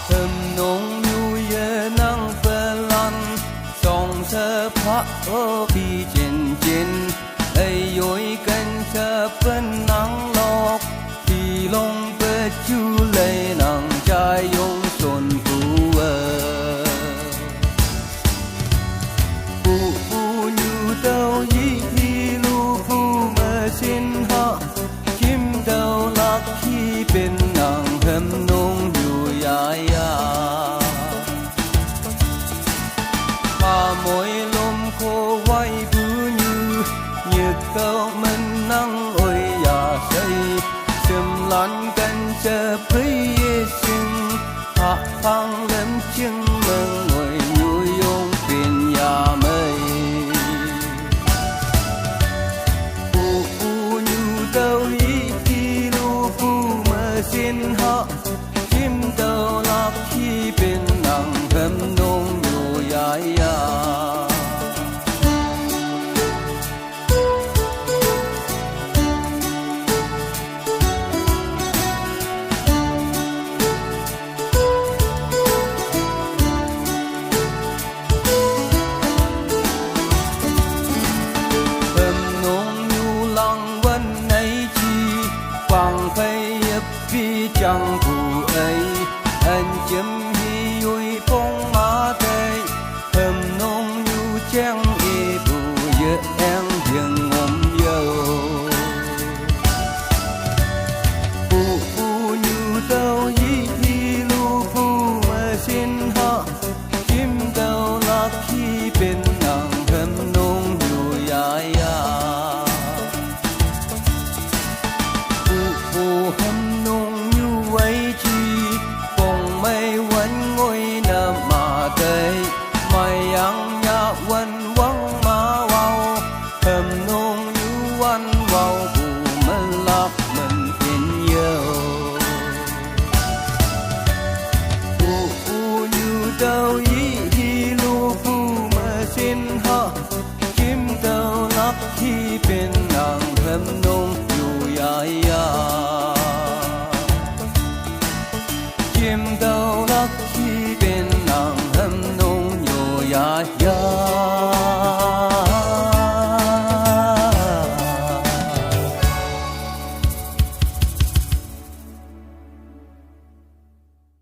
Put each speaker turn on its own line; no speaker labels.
thơm nồng như ye nắng phê lan song sơ phá ở bi trên trên ai yoi cần sơ phân nắng lọc thì long về chu lệ nắng trái yong xuân phù phù phù như tàu yi lu phù mà xin ha kim tàu lạc khi bên nàng thơm nồng như ya ya hà môi lom khô quay bư như nhiệt tàu mình nắng ơi ya say sum lan cần chờ bây sinh hạ phang lâm chừng mừng ngồi như yong bên nhà mây phù phù như tàu yi lu phù mà xin